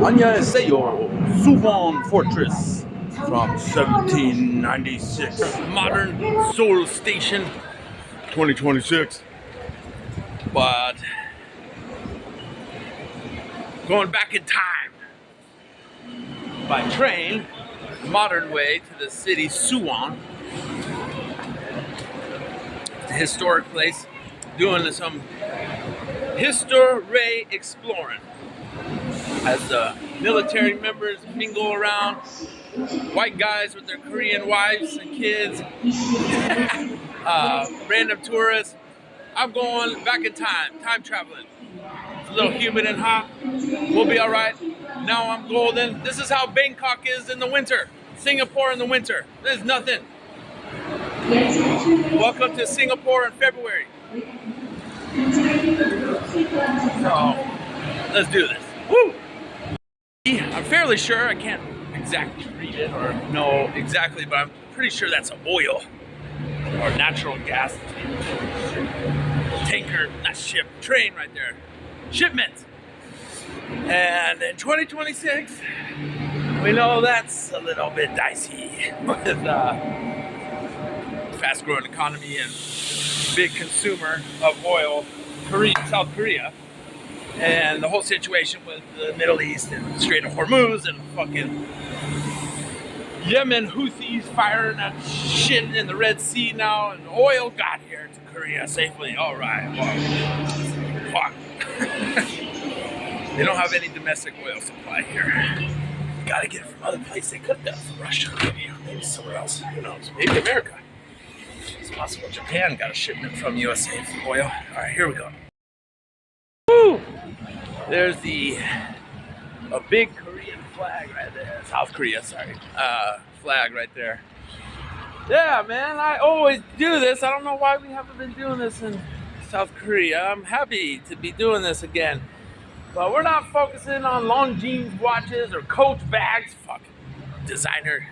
Seoul, Suwon Fortress from 1796. Modern Seoul Station, 2026. But going back in time by train, modern way to the city Suwon. It's a historic place, doing some history exploring as the military members mingle around, white guys with their Korean wives and kids, random tourists. I'm going back in time traveling. It's a little humid and hot. We'll be all right. Now I'm golden. This is how Bangkok is in the winter. Singapore in the winter. There's nothing. Welcome to Singapore in February. So, let's do this. Woo! I'm fairly sure, I can't exactly read it or know exactly, but I'm pretty sure that's oil or natural gas tanker, not ship, train right there. Shipment. And in 2026, we know that's a little bit dicey with fast-growing economy and big consumer of oil, South Korea. And the whole situation with the Middle East and Strait of Hormuz and fucking Yemen Houthis firing that shit in the Red Sea now, and oil got here to Korea safely. All right, well, fuck. They don't have any domestic oil supply here. Gotta get it from other places. They could have done it from Russia, maybe somewhere else. Who knows? Maybe America. It's possible Japan got a shipment from USA for oil. All right, here we go. Woo! There's a big Korean flag right there. South Korea, sorry. Flag right there. Yeah, man, I always do this. I don't know why we haven't been doing this in South Korea. I'm happy to be doing this again. But we're not focusing on long jeans watches or Coach bags. Fuck. Designer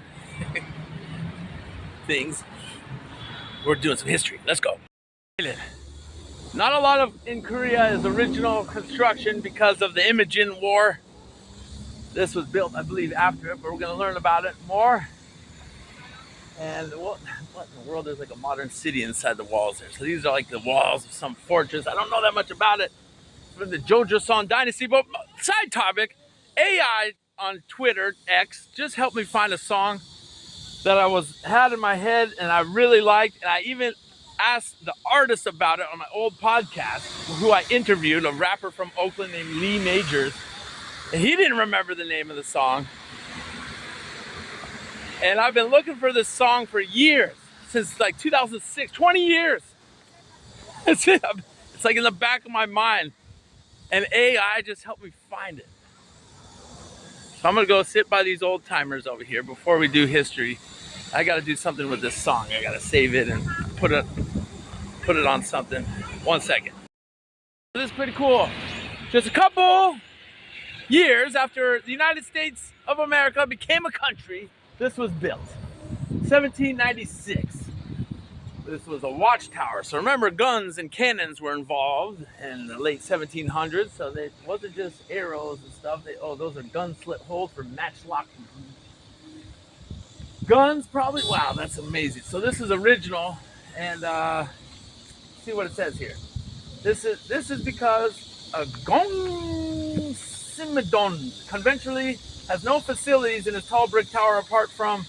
things. We're doing some history. Let's go. Not a lot of in Korea is original construction because of the Imijin War. This was built, I believe, after it, but we're going to learn about it more. And what in the world? There's like a modern city inside the walls there. So these are like the walls of some fortress. I don't know that much about it. From the Joeson Dynasty, but side topic, AI on Twitter, X, just helped me find a song that I had in my head and I really liked, and I even asked the artist about it on my old podcast, who I interviewed, a rapper from Oakland named Lee Majors, and he didn't remember the name of the song. And I've been looking for this song for years, since like 2006, 20 years. It's like in the back of my mind. And AI just helped me find it. So I'm gonna go sit by these old timers over here before we do history. I gotta do something with this song. I gotta save it and put it on something. 1 second. This is pretty cool. Just a couple years after the United States of America became a country, this was built. 1796. This was a watchtower. So remember, guns and cannons were involved in the late 1700s. So it wasn't just arrows and stuff. Those are gun slit holes for matchlock guns, probably. Wow, that's amazing. So this is original, and see what it says here. This is because a Gongsimidon conventionally has no facilities in his tall brick tower apart from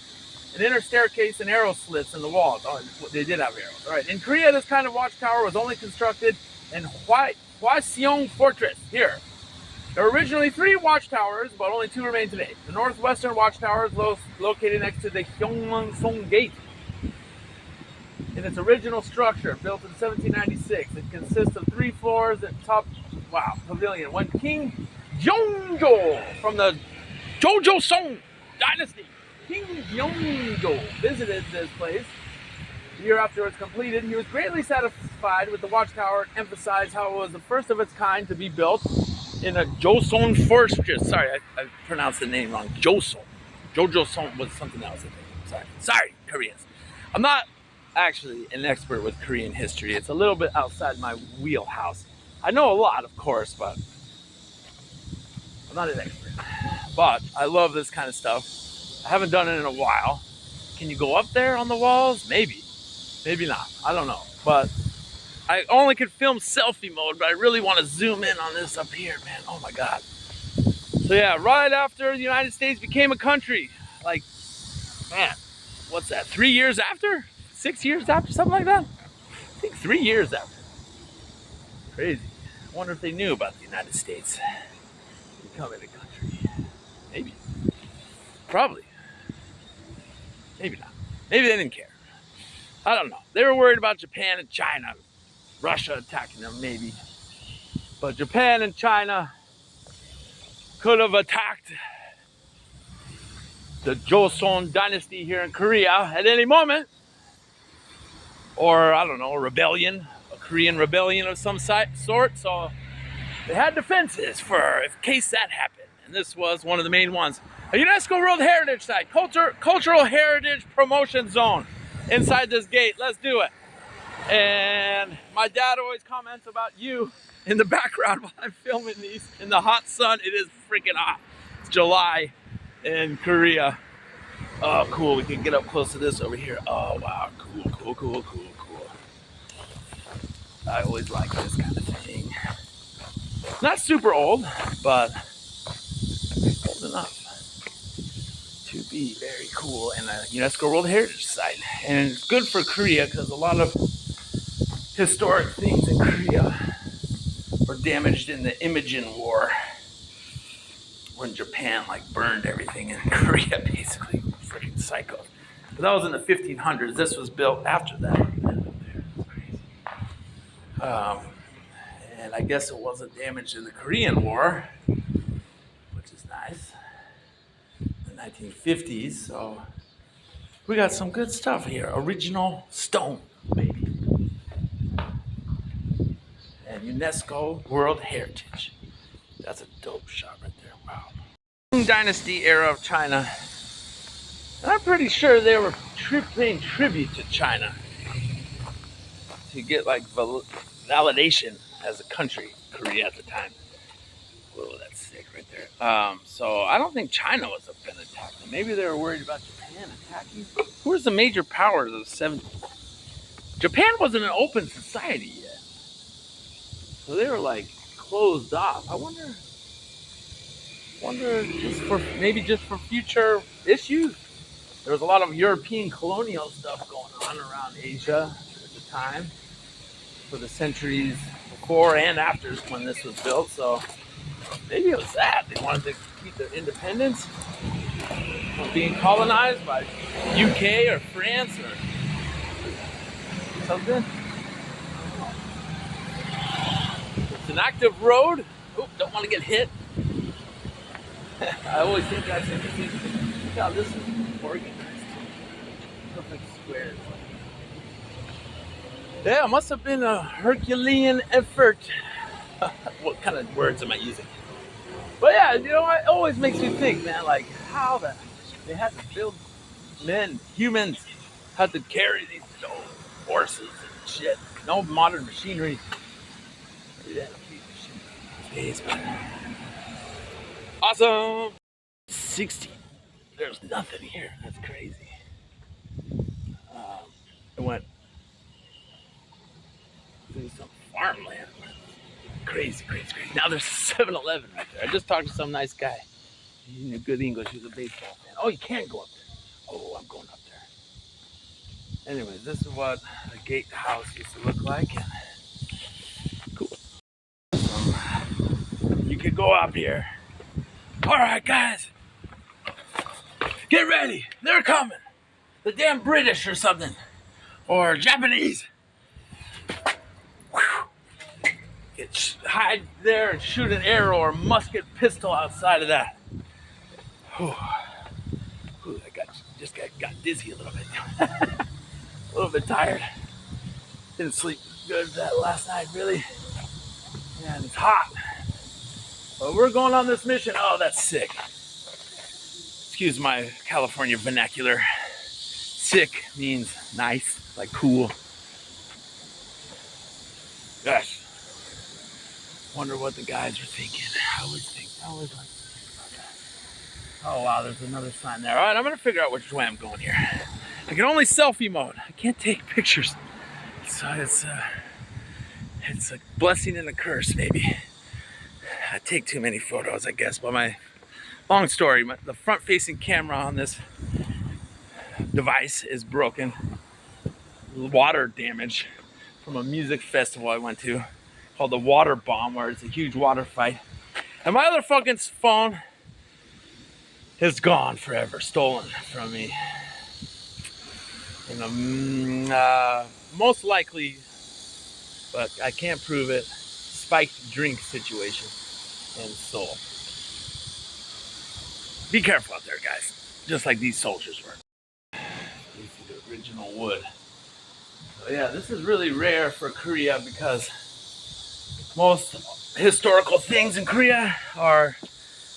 an inner staircase and arrow slits in the walls. Oh, they did have arrows. All right. In Korea, this kind of watchtower was only constructed in Hwaseong Fortress. Here. There were originally 3 watchtowers, but only 2 remain today. The northwestern watchtower is located next to the Gyeongwon-song Gate. In its original structure, built in 1796, it consists of 3 floors and pavilion. When King Jeongjo from the Joeson Dynasty, King Jeongjo visited this place the year after it was completed. He was greatly satisfied with the watchtower and emphasized how it was the first of its kind to be built in a Joeson fortress. Sorry, I pronounced the name wrong. Joeson. Joeson was something else, I think. Sorry, Koreans. I'm not actually an expert with Korean history. It's a little bit outside my wheelhouse. I know a lot, of course, but I'm not an expert. But I love this kind of stuff. I haven't done it in a while. Can you go up there on the walls? Maybe. Maybe not. I don't know. But I only could film selfie mode, but I really want to zoom in on this up here, man. Oh my God. So yeah, right after the United States became a country, like, man, what's that, 3 years after? 6 years after, something like that? I think 3 years after. Crazy. I wonder if they knew about the United States becoming a country. Maybe. Probably. Maybe not. Maybe they didn't care. I don't know. They were worried about Japan and China. Russia attacking them, maybe. But Japan and China could have attacked the Joeson Dynasty here in Korea at any moment. Or, I don't know, a rebellion, a Korean rebellion of some sort. So they had defenses for in case that happened. And this was one of the main ones. A UNESCO World Heritage Site, Cultural Heritage Promotion Zone inside this gate. Let's do it. And my dad always comments about you in the background while I'm filming these in the hot sun. It is freaking hot. It's July in Korea. Oh, cool. We can get up close to this over here. Oh, wow. Cool. I always like this kind of thing. Not super old, but old enough to be very cool and a UNESCO World Heritage Site. And it's good for Korea because a lot of historic things in Korea were damaged in the Imijin War when Japan like burned everything in Korea, basically. Freaking psychos. But that was in the 1500s. This was built after that. And I guess it wasn't damaged in the Korean War, which is nice. The 1950s. So we got some good stuff here. Original stone, baby. And UNESCO World Heritage. That's a dope shot right there. Wow. Dynasty era of China. And I'm pretty sure they were paying tribute to China to get like validation as a country, Korea at the time. Whoa, that's sick right there. So I don't think China was up and attacked them. Maybe they were worried about Japan attacking. Who was the major power of the 70s? Japan wasn't an open society yet. So they were like closed off. I wonder just for future issues. There was a lot of European colonial stuff going on around Asia at the time for the centuries before and after when this was built. So maybe it was that. They wanted to keep their independence from being colonized by UK or France or something. It's an active road. Oop, don't want to get hit. I always think that's interesting. Look how this is organized. Perfect squares. Yeah, it must have been a Herculean effort. What kind of words am I using? But yeah, you know, it always makes me think, man, like how they had to build humans had to carry these horses and shit. No modern machinery. Maybe they had a few machines these days, but awesome. 60. There's nothing here. That's crazy. It went through some farmland. Crazy. Now there's a 7-Eleven right there. I just talked to some nice guy. He knew good English. He was a baseball fan. Oh, you can't go up there. Oh, I'm going up there. Anyways, this is what a gatehouse used to look like. Cool. You could go up here. All right, guys. Get ready. They're coming. The damn British or something. Or Japanese. Hide there and shoot an arrow or musket pistol outside of that. Whew. I just got dizzy a little bit. A little bit tired. Didn't sleep good that last night, really. And it's hot. But we're going on this mission. Oh, that's sick. Excuse my California vernacular. Sick means nice, like cool. Gosh. Wonder what the guys were thinking. I always like about that. Oh wow, there's another sign there. All right, I'm gonna figure out which way I'm going here. I can only selfie mode. I can't take pictures. So it's a blessing and a curse, maybe. I take too many photos, I guess. But long story, the front-facing camera on this device is broken. Water damage from a music festival I went to called the Water Bomb, where it's a huge water fight. And my other fucking phone is gone forever, stolen from me. And most likely, but I can't prove it, spiked drink situation in Seoul. Be careful out there, guys. Just like these soldiers were. You see the original wood. So yeah, this is really rare for Korea because most historical things in Korea are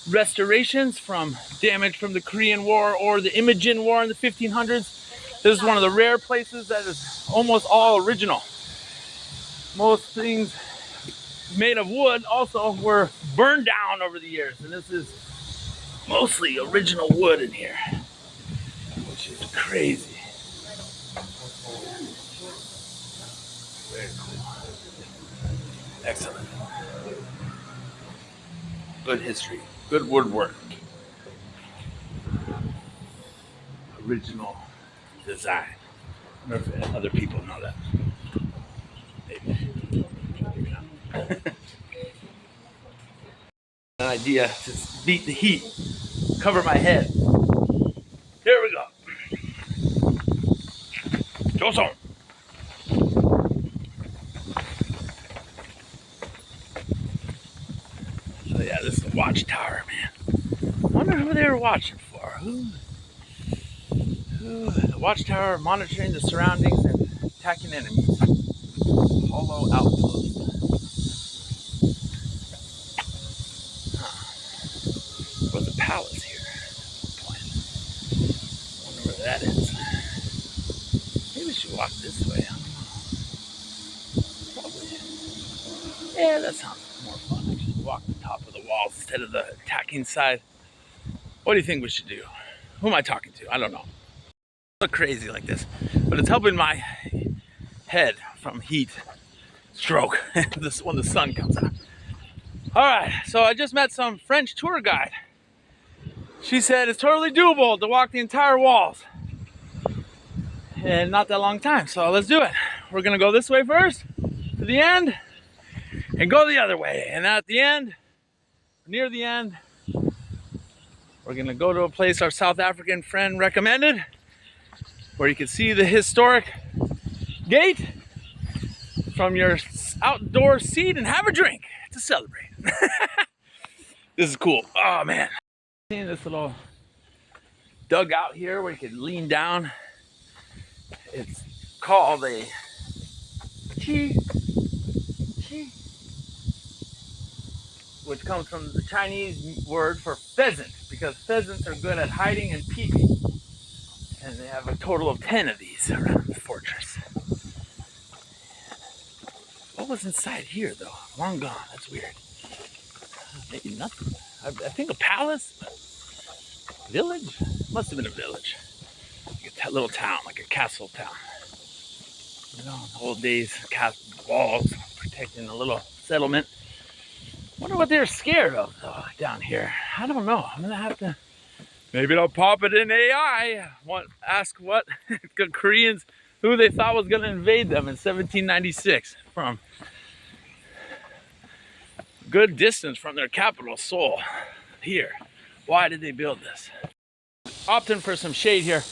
restorations from damage from the Korean War or the Imijin War in the 1500s. This is one of the rare places that is almost all original. Most things made of wood also were burned down over the years, and this is mostly original wood in here, which is crazy. Very cool. Excellent. Good history. Good woodwork. Original design. I wonder if other people know that. Maybe. An idea to beat the heat. Cover my head. Here we go. Joeson. So yeah, this is the watchtower, man. I wonder who they were watching for. Who? The watchtower monitoring the surroundings and attacking enemies. Hollow outpost. There's a palace here. I wonder where that is. Maybe we should walk this way. I don't know. Probably. Yeah, that sounds more fun. Actually, walk the top of the walls instead of the attacking side. What do you think we should do? Who am I talking to? I don't know. Look crazy like this, but it's helping my head from heat stroke when the sun comes out. All right, so I just met some French tour guide. She said it's totally doable to walk the entire walls in not that long time. So let's do it. We're gonna go this way first to the end and go the other way. And at the end, near the end, we're gonna go to a place our South African friend recommended where you can see the historic gate from your outdoor seat and have a drink to celebrate. This is cool. Oh man. Seeing this little dugout here where you can lean down. It's called a chi, which comes from the Chinese word for pheasant, because pheasants are good at hiding and peeping. And they have a total of 10 of these around the fortress. What was inside here though? Long gone. That's weird. Maybe nothing. I think a palace? Village? Must have been a village. Like a little town, like a castle town. You know, in the old days, walls protecting a little settlement. Wonder what they're scared of though down here. I don't know. I'm gonna have to. Maybe I'll pop it in AI. Ask what the Koreans, who they thought was going to invade them in 1796 from a good distance from their capital, Seoul. Here, why did they build this? Opting for some shade here.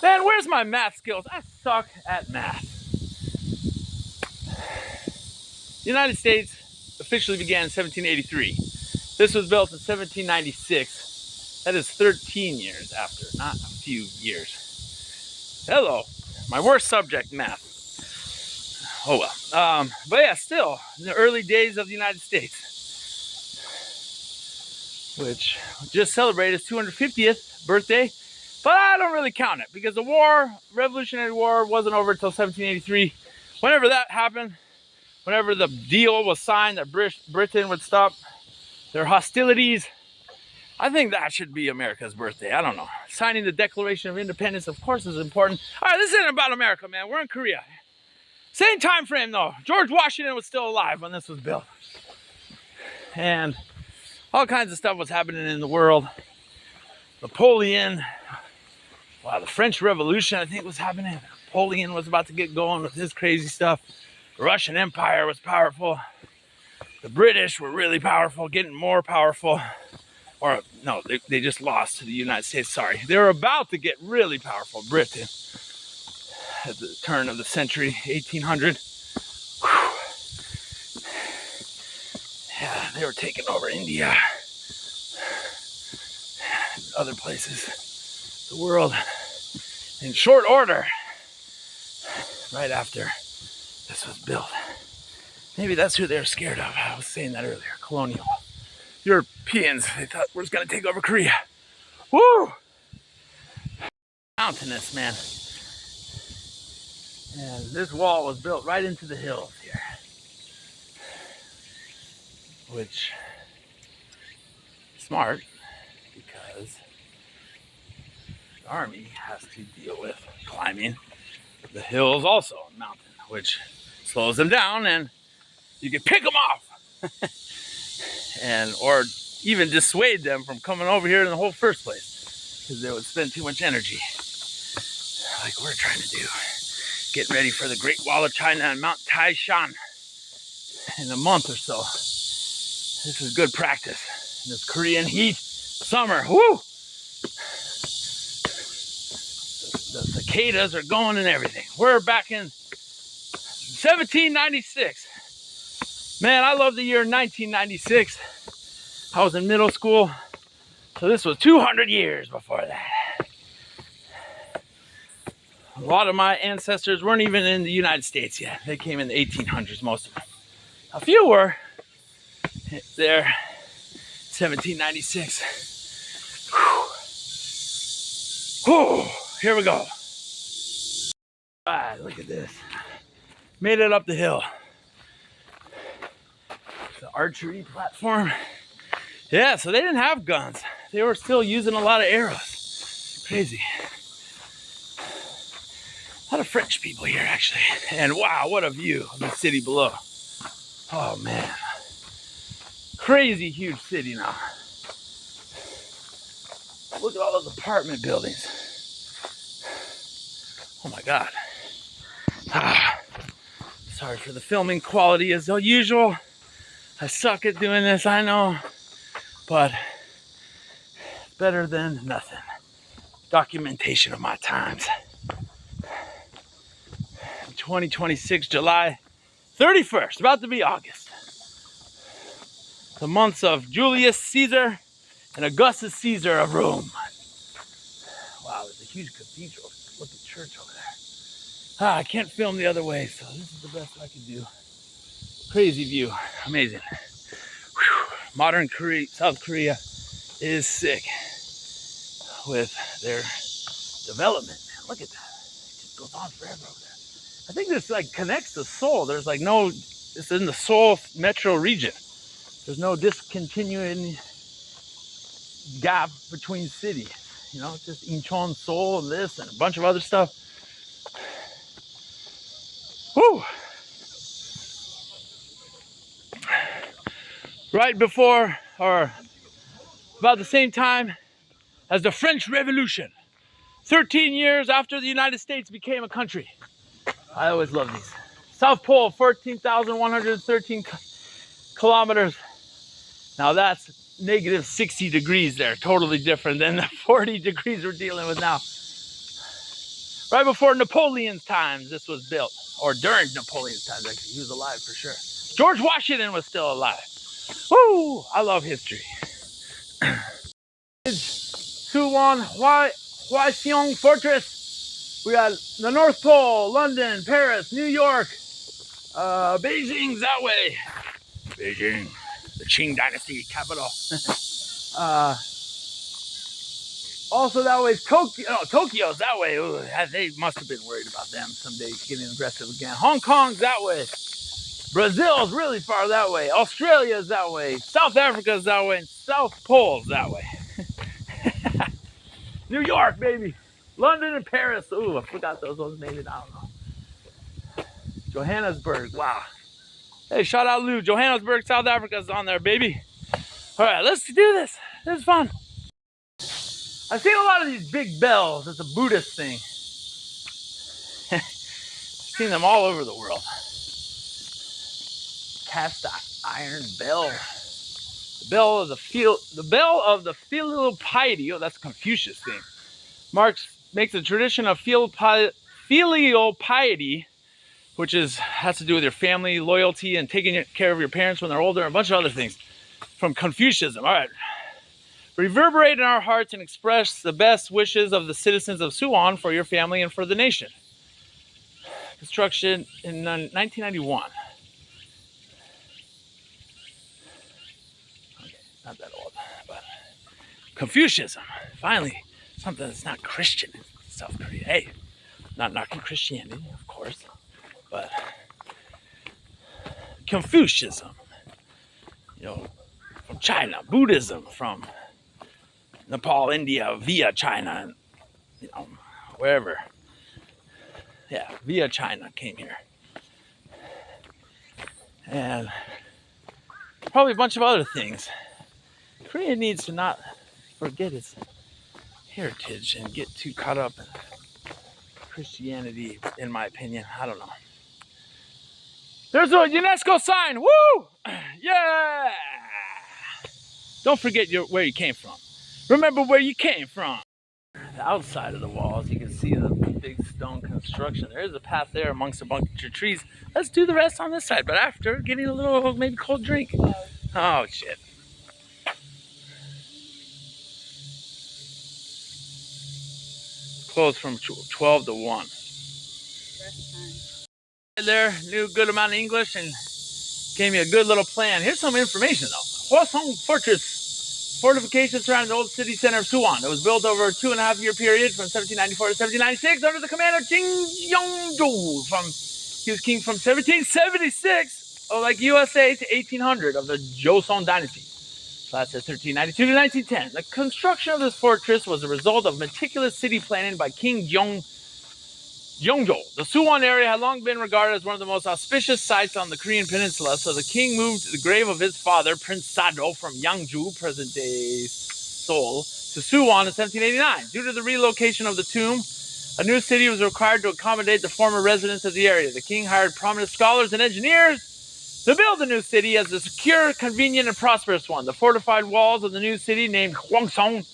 Man, where's my math skills? I suck at math. The United States officially began in 1783. This was built in 1796. That is 13 years after, not a few years. Hello, my worst subject, math. Oh well. But yeah, still, in the early days of the United States, which just celebrated its 250th birthday, but I don't really count it because the war, Revolutionary War, wasn't over until 1783. Whenever that happened, whenever the deal was signed that Britain would stop their hostilities, I think that should be America's birthday. I don't know. Signing the Declaration of Independence, of course, is important. All right, this isn't about America, man. We're in Korea. Same time frame, though. George Washington was still alive when this was built. And all kinds of stuff was happening in the world. Napoleon, wow, the French Revolution, I think, was happening. Napoleon was about to get going with his crazy stuff. The Russian Empire was powerful. The British were really powerful, getting more powerful. Or, no, they just lost to the United States, sorry. They were about to get really powerful, Britain, at the turn of the century, 1800. Whew. Yeah, they were taking over India, other places, the world, in short order, right after this was built. Maybe that's who they were scared of. I was saying that earlier, Colonial. Europeans, they thought we were going to take over Korea. Woo! Mountainous, man. And this wall was built right into the hills here. Which is smart, because the army has to deal with climbing the hills also, mountain, which slows them down and you can pick them off. And or even dissuade them from coming over here in the whole first place, because they would spend too much energy, like we're trying to do, getting ready for the Great Wall of China and Mount Taishan in a month or so. This is good practice in this Korean heat summer. Woo! The cicadas are going and everything. We're back in 1796. Man, I love the year 1996. I was in middle school, so this was 200 years before that. A lot of my ancestors weren't even in the United States yet. They came in the 1800s, most of them. A few were there, 1796. Whew. Here we go. All right, look at this. Made it up the hill. The archery platform. Yeah, so they didn't have guns. They were still using a lot of arrows. Crazy. A lot of French people here, actually. And wow, what a view of the city below. Oh, man. Crazy huge city now. Look at all those apartment buildings. Oh, my God. Sorry for the filming quality as usual. I suck at doing this, I know, but better than nothing. Documentation of my times. 2026, July 31st, about to be August. The months of Julius Caesar and Augustus Caesar of Rome. Wow, there's a huge cathedral. Look at church over there. I can't film the other way, so this is the best I can do. Crazy view, amazing. Whew. Modern Korea, South Korea is sick with their development. Man, look at that. It just goes on forever over there. I think this like connects to Seoul. There's like no, it's in the Seoul metro region. There's no discontinuing gap between cities. You know, just Incheon, Seoul, and this, and a bunch of other stuff. Whew. Right before, or about the same time as the French Revolution. 13 years after the United States became a country. I always love these. South Pole, 14,113 kilometers. Now that's negative 60 degrees there. Totally different than the 40 degrees we're dealing with now. Right before Napoleon's times, this was built. Or during Napoleon's times, actually. He was alive for sure. George Washington was still alive. Woo! I love history. Suwon Hwaseong Fortress. We got the North Pole, London, Paris, New York, Beijing's that way. Beijing, the Qing Dynasty capital. Also that way, Tokyo. No, Tokyo's that way. Ooh, they must have been worried about them someday getting aggressive again. Hong Kong's that way. Brazil's really far that way. Australia's that way. South Africa's that way. And South Pole's that way. New York, baby. London and Paris. Ooh, I forgot those ones made it. I don't know. Johannesburg. Wow. Hey, shout out Lou. Johannesburg, South Africa is on there, baby. All right, let's do this. This is fun. I've seen a lot of these big bells. It's a Buddhist thing. I've seen them all over the world. Cast iron bell. The bell of the filial piety. Oh, that's a Confucius thing. Makes a tradition of filial piety, which has to do with your family loyalty and taking care of your parents when they're older, and a bunch of other things from Confucianism. All right. Reverberate in our hearts and express the best wishes of the citizens of Suwon for your family and for the nation. Construction in 1991. Okay, not that old, but Confucianism. Finally, something that's not Christian in South Korea. Hey, not knocking Christianity, of course, but Confucianism. You know, from China, Buddhism from Nepal, India, via China, and you know, wherever. Yeah, via China came here. And probably a bunch of other things. Korea needs to not forget its heritage and get too caught up in Christianity, in my opinion. I don't know. There's a UNESCO sign. Woo! Yeah! Don't forget where you came from. Remember where you came from. The outside of the walls, you can see the big stone construction. There is a path there amongst a bunch of trees. Let's do the rest on this side, but after getting a little maybe cold drink. Oh shit. Closed from 12 to 1. There, knew a good amount of English and gave me a good little plan. Here's some information though. Joeson Fortress, fortifications surrounding the old city center of Suwon. It was built over a 2.5-year period from 1794 to 1796 under the command of King Yongzhou. He was king from 1776, like USA, to 1800 of the Joeson Dynasty. So that's at 1392 to 1910. The construction of this fortress was a result of meticulous city planning by King Yongzhou. The Suwon area had long been regarded as one of the most auspicious sites on the Korean peninsula, so the king moved the grave of his father, Prince Sado, from Yangju, present-day Seoul, to Suwon in 1789. Due to the relocation of the tomb, a new city was required to accommodate the former residents of the area. The king hired prominent scholars and engineers to build the new city as a secure, convenient, and prosperous one. The fortified walls of the new city, named Hwangsong,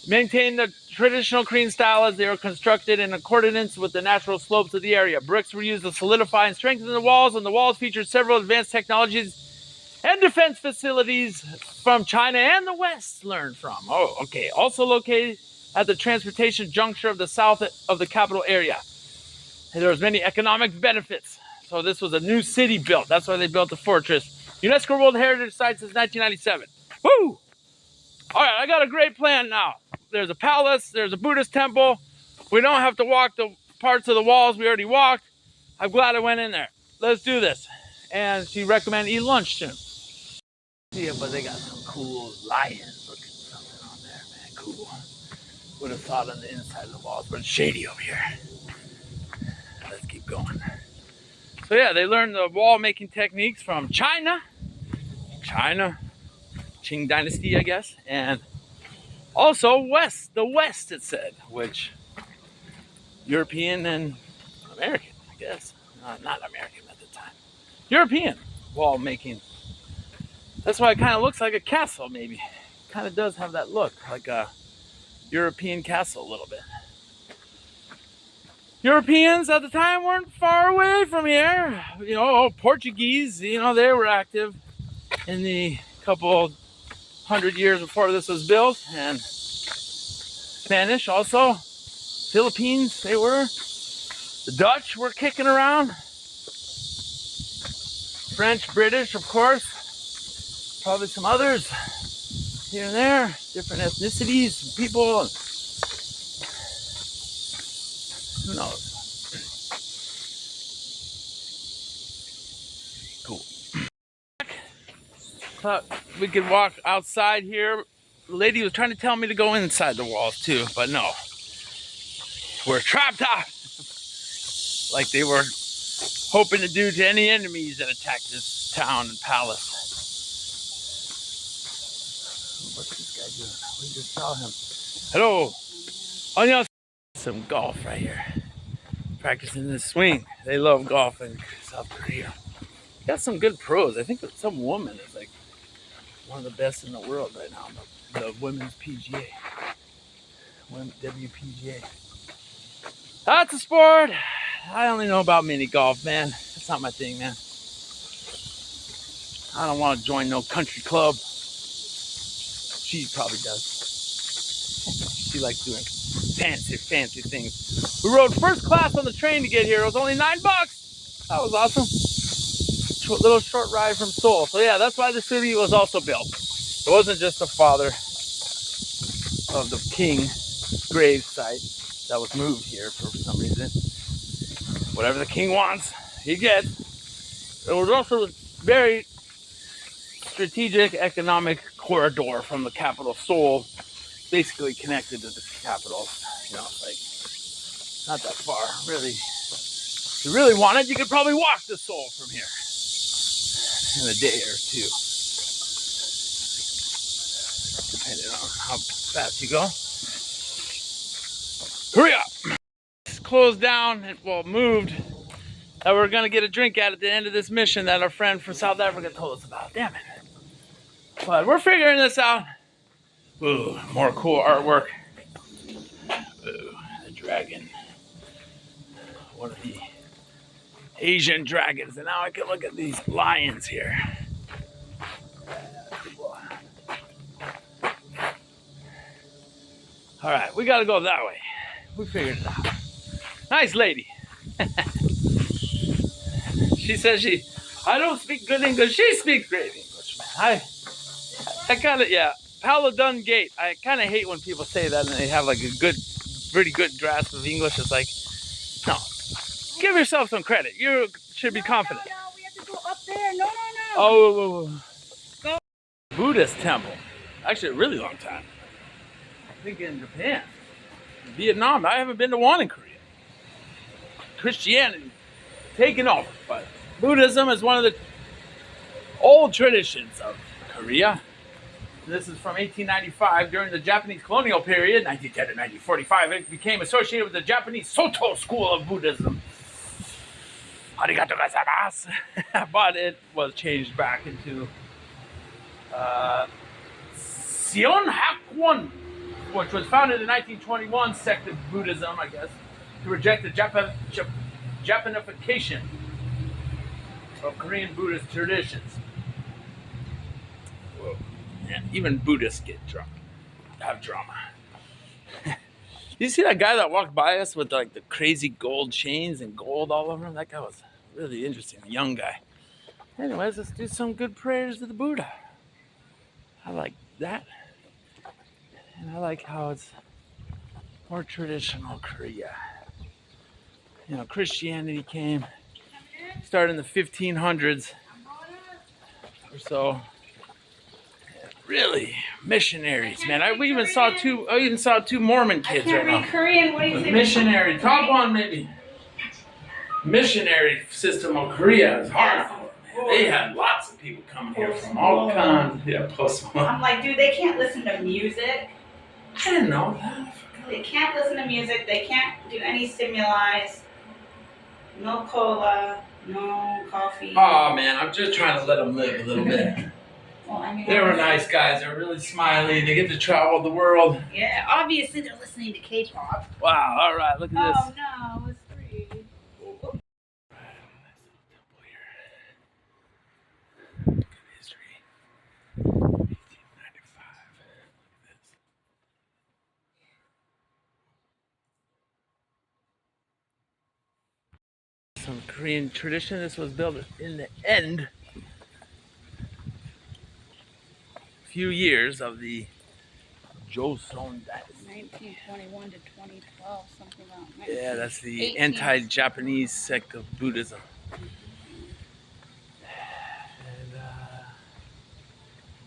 maintained the traditional Korean style as they were constructed in accordance with the natural slopes of the area. Bricks were used to solidify and strengthen the walls, and the walls featured several advanced technologies and defense facilities from China and the West learned from. Oh, okay. Also located at the transportation juncture of the south of the capital area. And there was many economic benefits. So this was a new city built. That's why they built the fortress. UNESCO World Heritage Site since 1997. Woo! All right, I got a great plan now. There's a palace, there's a Buddhist temple. We don't have to walk the parts of the walls we already walked. I'm glad I went in there. Let's do this. And she recommended eat lunch soon. Yeah, but they got some cool lions looking something on there, man. Cool. Would have thought on the inside of the walls, but it's shady over here. Let's keep going. So yeah, they learned the wall making techniques from China, Qing Dynasty, I guess, and also the West, it said, which European and American, I guess. Not American at the time. European wall making. That's why it kind of looks like a castle, maybe. Kind of does have that look, like a European castle a little bit. Europeans at the time weren't far away from here. You know, Portuguese, you know, they were active in the couple 100 years before this was built, and Spanish also. Philippines, they were. The Dutch were kicking around. French, British, of course. Probably some others here and there. Different ethnicities, people. Who knows? Cool. Thought we could walk outside here the lady was trying to tell me to go inside the walls too, but no. We're trapped out. Like they were hoping to do to any enemies that attacked this town and palace. What's this guy doing? We just saw him. Hello. Oh, you know, some golf right here. Practicing this swing. They love golf in South Korea. Got some good pros. I think some woman is like one of the best in the world right now. The women's PGA. WPGA. That's a sport. I only know about mini golf, man. That's not my thing, man. I don't want to join no country club. She probably does. She likes doing fancy things. We rode first class on the train to get here. It was only $9. That was awesome. Little short ride from Seoul. So yeah, that's why the city was also built. It wasn't just the father of the king grave site that was moved here for some reason. Whatever the king wants, he gets. It was also a very strategic economic corridor from the capital Seoul, basically connected to the capital. You know, like not that far, really. If you really wanted, you could probably walk to Seoul from here in a day or two, depending on how fast you go. Hurry up! It's closed down and well moved. That we're gonna get a drink at the end of this mission that our friend from South Africa told us about. Damn it! But we're figuring this out. Ooh, more cool artwork. Ooh, the dragon. One of the Asian dragons. And now I can look at these lions here. All right, we gotta go that way. We figured it out. Nice lady. She says I don't speak good English. She speaks great English, man. I kind of, yeah. Paladun Gate. I kind of hate when people say that and they have like a pretty good grasp of English. It's like, no. Give yourself some credit. You should be confident. No, we have to go up there. No. Oh. Go. Buddhist temple. Actually, a really long time. I think in Japan. Vietnam. I haven't been to one in Korea. Christianity taken over, but Buddhism is one of the old traditions of Korea. This is from 1895. During the Japanese colonial period, 1910 to 1945, it became associated with the Japanese Soto school of Buddhism. Arigato gozaimasu. But it was changed back into Seoul, which was founded in 1921, sect of Buddhism, I guess, to reject the Japanification of Korean Buddhist traditions. Whoa. Yeah, even Buddhists get drunk, have drama. You see that guy that walked by us with like the crazy gold chains and gold all over him? That guy was really interesting, a young guy. Anyways, let's do some good prayers to the Buddha. I like that. And I like how it's more traditional Korea. You know, Christianity started in the 1500s or so. Really, missionaries, man. We even saw two Mormon kids right now. Korean. What do you think? Missionary, top one maybe. Missionary system of Korea is hardcore. Man. They had lots of people coming here from all kinds. Yeah, post-Malone. I'm like, dude, they can't listen to music. I didn't know that. They can't listen to music. They can't do any stimuli. No cola. No coffee. Oh man, I'm just trying to let them live a little bit. Well, I mean, they were nice guys. They're really smiley. They get to travel the world. Yeah, obviously they're listening to K-pop. Wow. All right, look at this. Oh no, it's free. History. 1895. Look at this. Some Korean tradition. This was built in the end. Few years of the Joeson Dynasty. 1921 to 2012, something like that. Yeah, that's the anti-Japanese sect of Buddhism.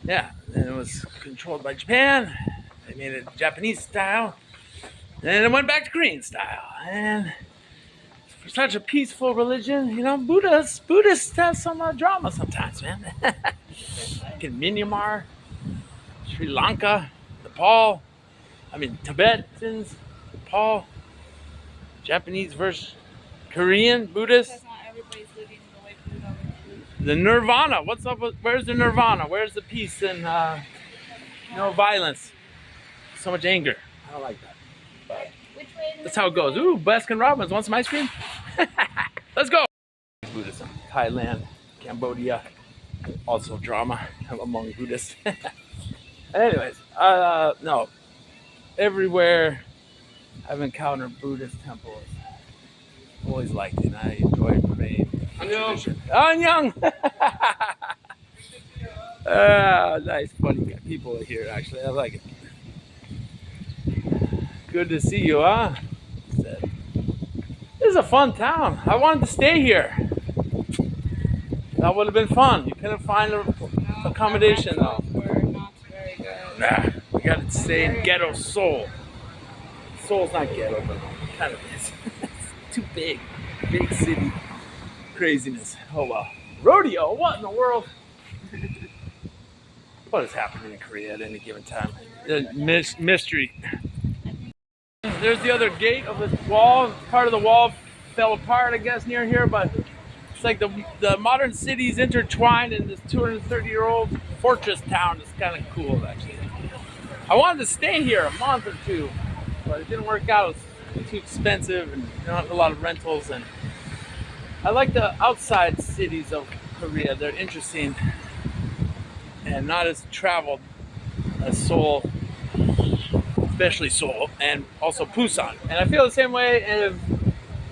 And Yeah, and it was controlled by Japan. They made it Japanese style. Then it went back to Korean style. And for such a peaceful religion, you know, Buddhists have some drama sometimes, man. Like in Myanmar, Sri Lanka, Nepal, Tibetans, Nepal, Japanese versus Korean Buddhists. Because not everybody's living the way Buddha would. The Nirvana. What's up with, where's the Nirvana? Where's the peace and no violence? So much anger. I don't like that. But Which way? that's how it goes. Ooh, Baskin Robbins. Want some ice cream? Let's go. Buddhism. Thailand, Cambodia. Also drama among Buddhists. Anyways, no. Everywhere I've encountered Buddhist temples, always liked it. I enjoyed praying. Annyeong! Nice, funny people here, actually. I like it. Good to see you, huh? This is a fun town. I wanted to stay here. That would have been fun. You couldn't find accommodation, though. Were not very good. Nah, we gotta stay in ghetto Seoul. Seoul's not ghetto, but it kind of is. It's too big. Big city. Craziness. Oh well. Rodeo? What in the world? What is happening in Korea at any given time? Mystery. There's the other gate of this wall. Part of the wall fell apart, I guess, near here, but it's like the modern cities intertwined in this 230-year-old fortress town. It's kind of cool, actually. I wanted to stay here a month or two, but it didn't work out. It was too expensive and not a lot of rentals. And I like the outside cities of Korea. They're interesting and not as traveled as Seoul, especially Seoul, and also Busan. And I feel the same way in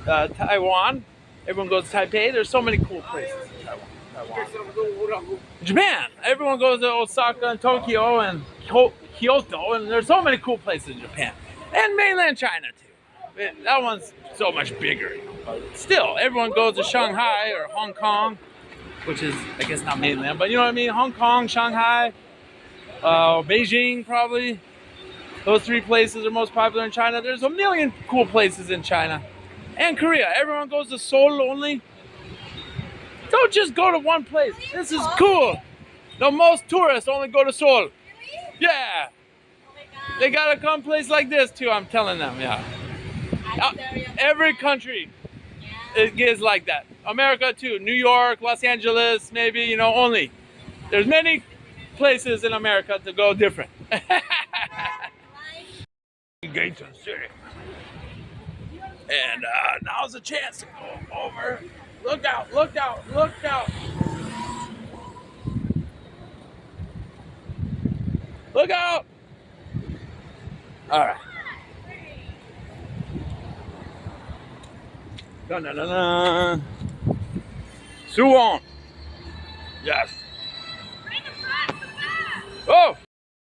Taiwan. Everyone goes to Taipei. There's so many cool places in Taiwan. Japan. Everyone goes to Osaka and Tokyo and Kyoto, and there's so many cool places in Japan. And mainland China, too. That one's so much bigger. But still, everyone goes to Shanghai or Hong Kong, which is, I guess, not mainland, but you know what I mean? Hong Kong, Shanghai, Beijing, probably. Those three places are most popular in China. There's a million cool places in China. And Korea. Everyone goes to Seoul only. Don't just go to one place. This is cool. The most tourists only go to Seoul. Yeah. They gotta come place like this too, I'm telling them, yeah. Every country it is like that. America too. New York, Los Angeles, maybe, you know, only. There's many places in America to go different. Gates of the city. And now's a chance to go over. Look out, look out, look out. Look out. All right. Dun-dun-dun-dun. Suwon. Yes. Oh!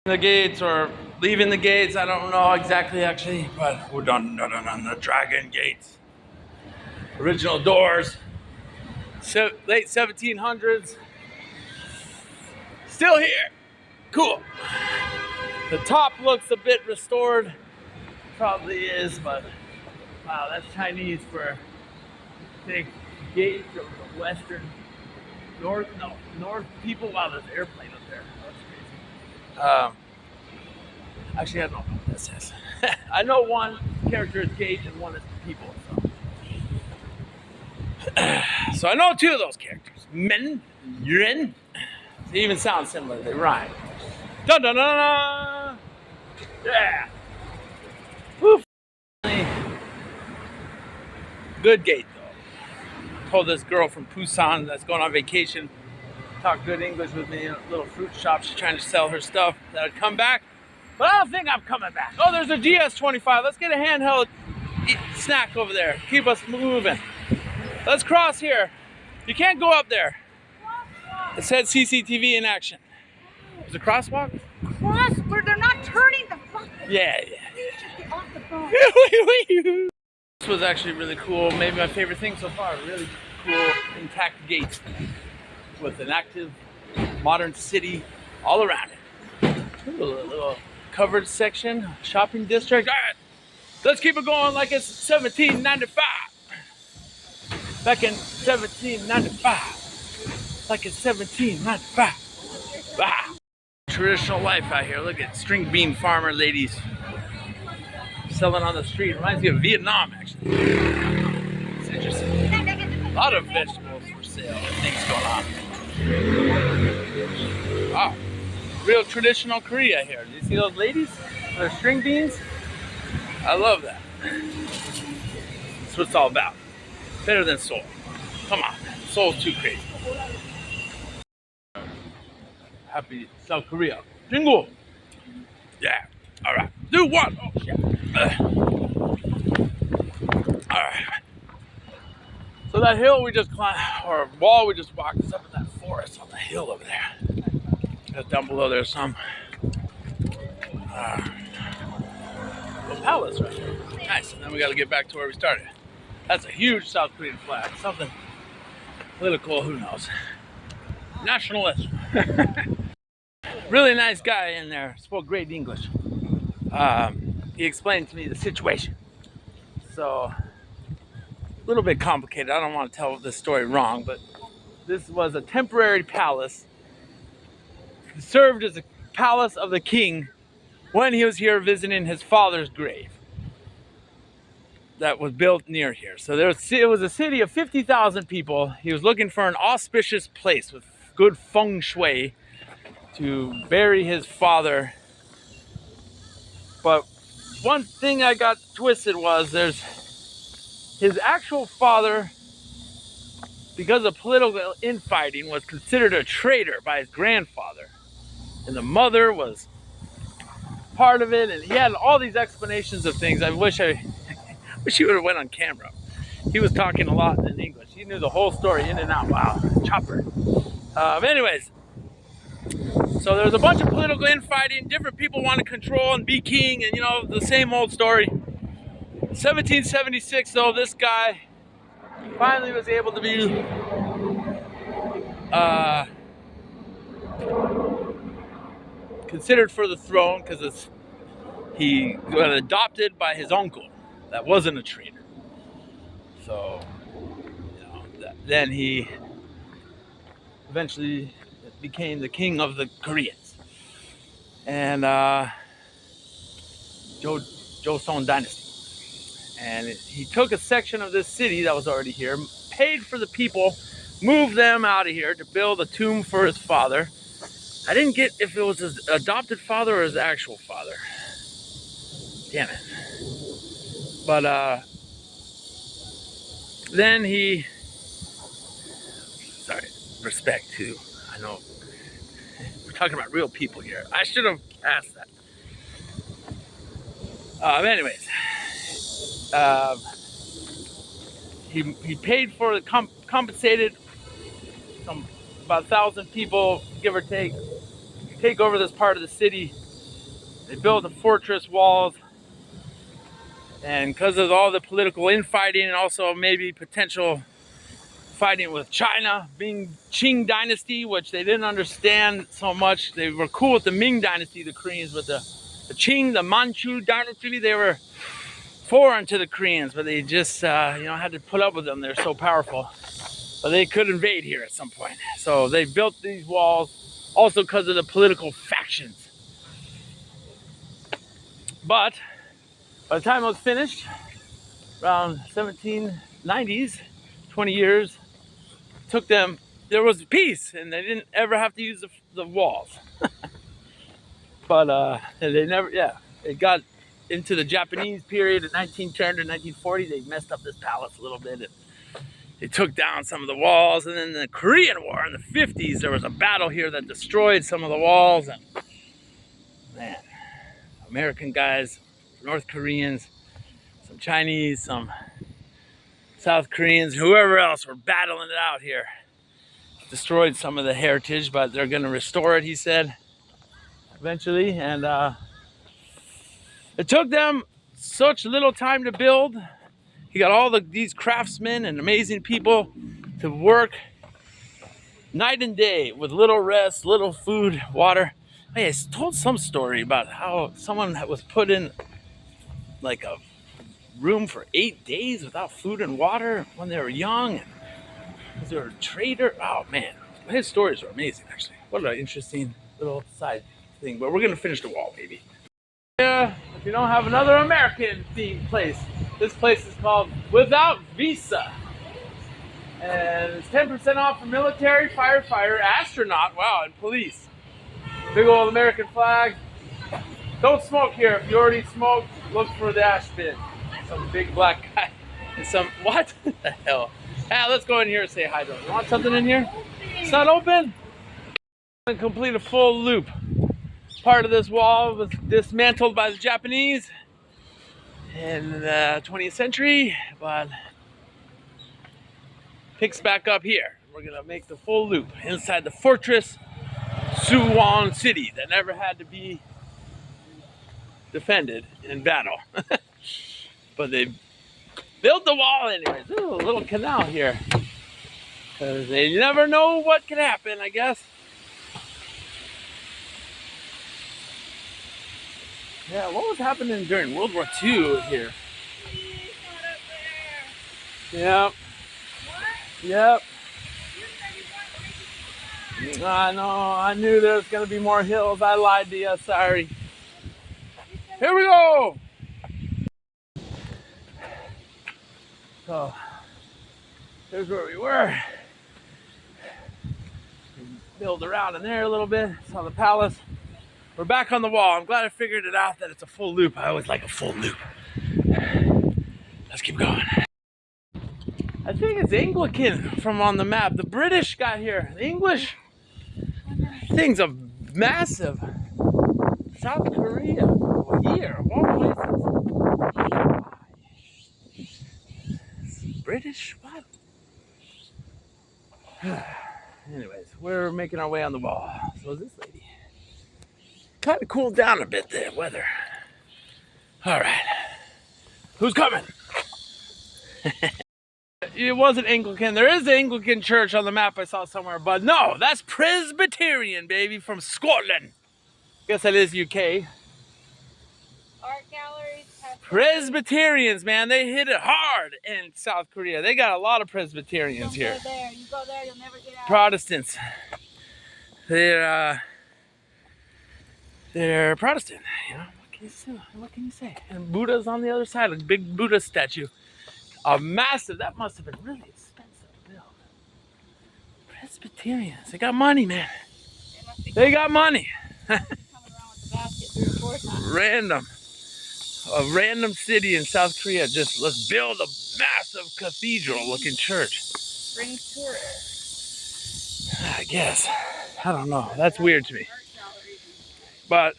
The gates or leaving the gates, I don't know exactly actually, but we're done the dragon gates. Original doors. Late 1700s. Still here. Cool. The top looks a bit restored. Probably is, but wow, that's Chinese for big gate from the western north people. Wow, there's an airplane up there. That's crazy. Actually, I don't know what this is. I know one character is gate and one is people. So I know two of those characters. Men, Yuan. They even sound similar. They rhyme. Dun dun dun dun. Yeah. Woo. Good gate though. Told this girl from Busan that's going on vacation, talk good English with me in a little fruit shop. She's trying to sell her stuff that I'd come back. But I don't think I'm coming back. Oh, there's a GS25. Let's get a handheld snack over there. Keep us moving. Let's cross here. You can't go up there. It said CCTV in action. There's a crosswalk? Where they're not turning the fuck. Yeah. Please just get off the phone. This was actually really cool. Maybe my favorite thing so far. Really cool intact gate with an active modern city all around it. Ooh, a little covered section, shopping district. All right, let's keep it going like it's 1795. Back in 1795. Like it's 1795. Wow. Traditional life out here. Look at string bean farmer ladies selling on the street. Reminds me of Vietnam, actually. It's interesting. A lot of vegetables for sale and things going on. Wow. Real traditional Korea here. Do you see those ladies? Their string beans? I love that. That's what it's all about. Better than Seoul. Come on. Seoul's too crazy. Happy South Korea. Jingle! Yeah. Alright. Do what? Oh, shit. Alright. So that hill we just climbed, or wall we just walked, is up in that forest on the hill over there. Just down below there's some little palace right there. Nice. And then we got to get back to where we started. That's a huge South Korean flag. Something political, who knows. Nationalist. Really nice guy in there. Spoke great English. He explained to me the situation. So, a little bit complicated. I don't want to tell this story wrong, but this was a temporary palace. It served as a palace of the king when he was here visiting his father's grave that was built near here. So it was a city of 50,000 people. He was looking for an auspicious place with good feng shui to bury his father. But one thing I got twisted was there's his actual father, because of political infighting, was considered a traitor by his grandfather. And the mother was part of it, and he had all these explanations of things. I wish he would have went on camera. He was talking a lot in English. He knew the whole story in and out. Wow, chopper. Anyways, so there's a bunch of political infighting. Different people want to control and be king, and you know, the same old story. 1776, though, this guy finally was able to be considered for the throne because he got adopted by his uncle that wasn't a traitor. So, you know, then he eventually became the king of the Koreans. And Joeson Dynasty. And he took a section of this city that was already here, paid for the people, moved them out of here to build a tomb for his father. I didn't get if it was his adopted father or his actual father. Damn it. But then he, sorry, respect too. I know we're talking about real people here. I should have asked that. Anyways, he paid for the compensated about 1,000 people, give or take over this part of the city. They built the fortress walls, and because of all the political infighting and also maybe potential fighting with China, being Qing Dynasty, which they didn't understand so much. They were cool with the Ming Dynasty, the Koreans, but the Qing, the Manchu Dynasty, they were foreign to the Koreans, but they just had to put up with them. They're so powerful. But they could invade here at some point. So they built these walls also because of the political factions. But by the time it was finished, around 1790s, 20 years, took them, there was peace and they didn't ever have to use the walls. But they never, it got into the Japanese period in 1910 to 1940. They messed up this palace a little bit. And they took down some of the walls, and then the Korean War in the 50s, there was a battle here that destroyed some of the walls, and man, American guys, North Koreans, some Chinese, some South Koreans, whoever else were battling it out here. Destroyed some of the heritage, but they're going to restore it, he said, eventually, and it took them such little time to build. He got all these craftsmen and amazing people to work night and day with little rest, little food, water. Hey, I told some story about how someone was put in like a room for 8 days without food and water when they were young because they were a trader. Oh man, his stories are amazing actually. What an interesting little side thing. But we're gonna finish the wall, baby. Yeah, if you don't have another American themed place, this place is called Without Visa. And it's 10% off for military, firefighter, astronaut, wow, and police. Big old American flag. Don't smoke here. If you already smoked, look for the ash bin. Some big black guy. And some, what the hell? Ah, let's go in here and say hi to him. You want something in here? It's not open? And complete a full loop. Part of this wall was dismantled by the Japanese in the 20th century, but picks back up here. We're gonna make the full loop inside the fortress Suwon city that never had to be defended in battle. But they built the wall anyways. Ooh, a little canal here. Because they never know what can happen, I guess. Yeah, what was happening during World War II here? Yep. Yep. I know, I knew there was going to be more hills. I lied to you, sorry. Here we go! So, here's where we were. Build around in there a little bit. Saw the palace. We're back on the wall. I'm glad I figured it out that it's a full loop. I always like a full loop. Let's keep going. I think it's Anglican from on the map. The British got here. The English thing's a massive. South Korea. Here, of all places. British? What? Anyways, we're making our way on the wall. So is this lady. Kind of cooled down a bit there, weather. All right. Who's coming? It wasn't Anglican. There is an Anglican church on the map I saw somewhere, but no, that's Presbyterian, baby, from Scotland. Guess that is UK. Art galleries have Presbyterians, man, they hit it hard in South Korea. They got a lot of Presbyterians here. Go there. You go there, you'll never get out. Protestants. They're Protestant, you know. What can you say? And Buddha's on the other side, a big Buddha statue. A massive, that must have been really expensive to build. Presbyterians, they got money, man. They got money. Coming around with the basket 3 or 4 times. Random. A random city in South Korea, just let's build a massive cathedral looking church. Bring tourists. I guess. I don't know. That's weird to me. But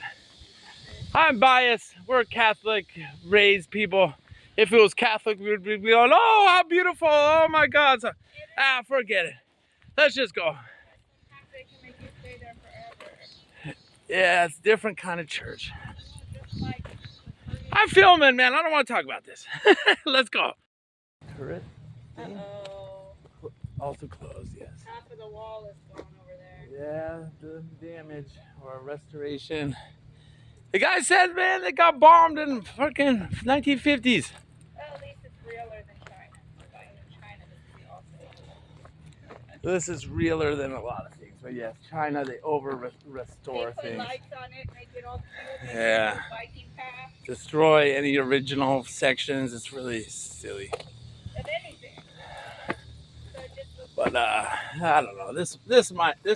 I'm biased. We're Catholic raised people. If it was Catholic, we would be going, oh, how beautiful. Oh my God. So, forget it. Let's just go. Sometimes they can make you stay there forever. Yeah, it's a different kind of church. Just like I'm filming, man. I don't want to talk about this. Let's go. Turret. uh-oh. Also closed, yes. Half of the wall is gone over there. Yeah, the damage or restoration. The guy said, man, they got bombed in fucking 1950s. Well, at least it's realer than China. If I knew China, this would be awesome. This is realer than a lot of things. But yes, China, they over-restore They put things. lights on it, make it all beautiful. Yeah. Biking path. Destroy any original sections. It's really silly. Of anything. So it just looks But I don't know. This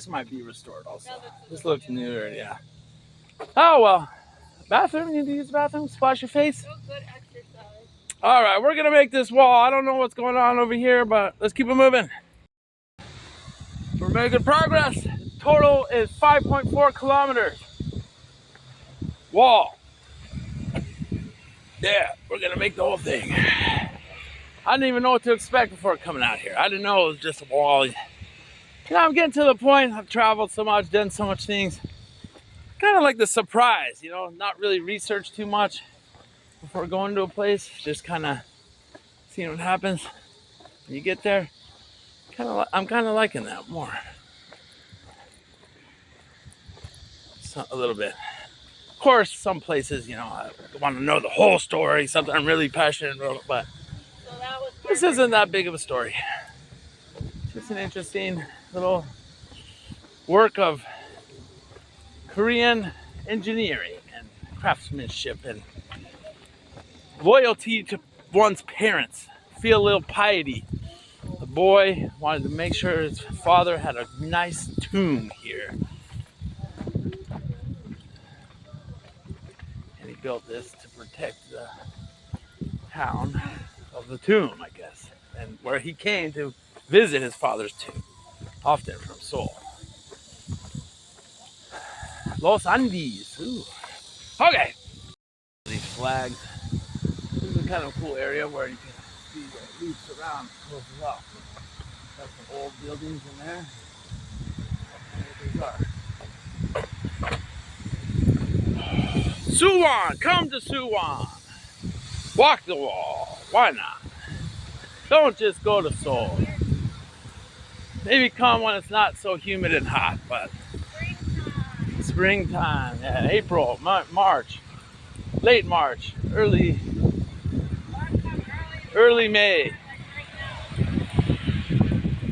might be restored also. This looks newer, yeah. Oh well. Bathroom? You need to use the bathroom? Splash your face? so good exercise. All right, we're gonna make this wall. I don't know what's going on over here, but let's keep it moving. We're making progress. Total is 5.4 kilometers. Wall. Yeah, we're gonna make the whole thing. I didn't even know what to expect before coming out here. I didn't know it was just a wall. You know, I'm getting to the point. I've traveled so much, done so much things. Kind of like the surprise, you know, not really research too much before going to a place. Just kind of seeing what happens when you get there. I'm kind of liking that more. a little bit. Of course, some places, you know, I want to know the whole story, something I'm really passionate about, but this isn't that big of a story. Just an interesting little work of Korean engineering and craftsmanship and loyalty to one's parents, filial piety. The boy wanted to make sure his father had a nice tomb here. And he built this to protect the town of the tomb, I guess, and where he came to visit his father's tomb, often from Seoul. Los Andes. Ooh. Okay. These flags. This is a kind of cool area where you can see the leaves around closes up. Got some old buildings in there. Suwon, come to Suwon. Walk the wall. Why not? Don't just go to Seoul. Maybe come when it's not so humid and hot, but springtime, yeah, April, March, late March, early May.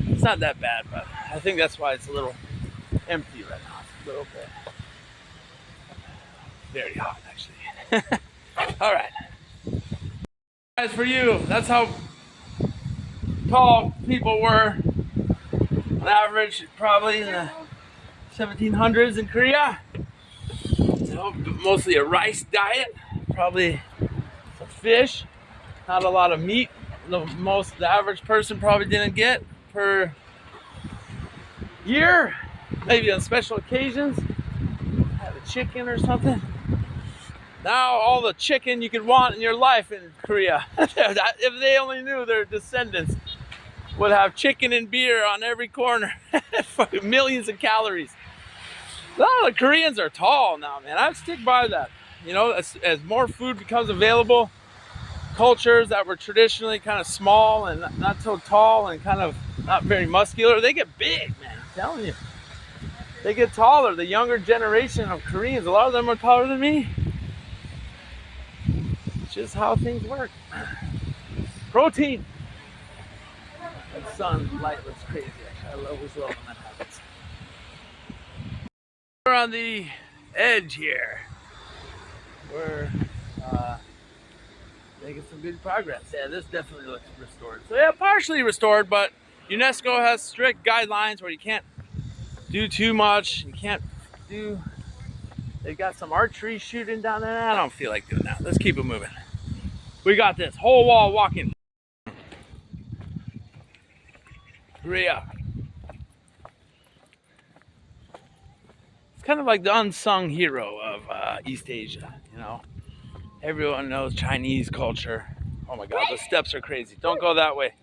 It's not that bad, but I think that's why it's a little empty right now. It's a little bit very hot, actually. All right. Guys, for you, that's how tall people were on average, probably in the 1700s in Korea. So, mostly a rice diet, probably some fish, not a lot of meat. The average person probably didn't get per year, maybe on special occasions, have a chicken or something. Now all the chicken you could want in your life in Korea. If they only knew their descendants would have chicken and beer on every corner. Millions of calories. A lot of the Koreans are tall now, man. I stick by that. You know, as more food becomes available, cultures that were traditionally kind of small and not so tall and kind of not very muscular, they get big, man. I'm telling you. They get taller. The younger generation of Koreans, a lot of them are taller than me. It's just how things work. Protein. That sunlight looks crazy. I always love when that happens. We're on the edge here. We're making some good progress. Yeah, this definitely looks restored. So yeah, partially restored, but UNESCO has strict guidelines where you can't do too much. You can't do. They got some archery shooting down there. I don't feel like doing that. Let's keep it moving. We got this whole wall walking. Korea. It's kind of like the unsung hero of East Asia, you know. Everyone knows Chinese culture. Oh my God, the steps are crazy. Don't go that way.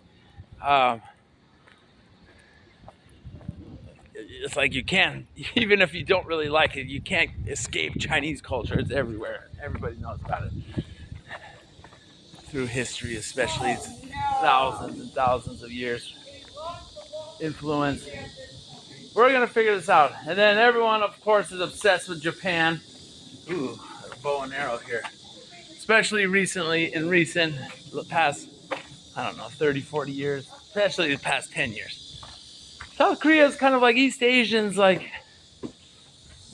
It's like you can't, even if you don't really like it, you can't escape Chinese culture. It's everywhere. Everybody knows about it. Through history, especially thousands and thousands of years. Influence. We're gonna figure this out. And then everyone, of course, is obsessed with Japan. Ooh, a bow and arrow here. Especially recently, in recent past, I don't know, 30, 40 years, especially the past 10 years. South Korea is kind of like East Asians, like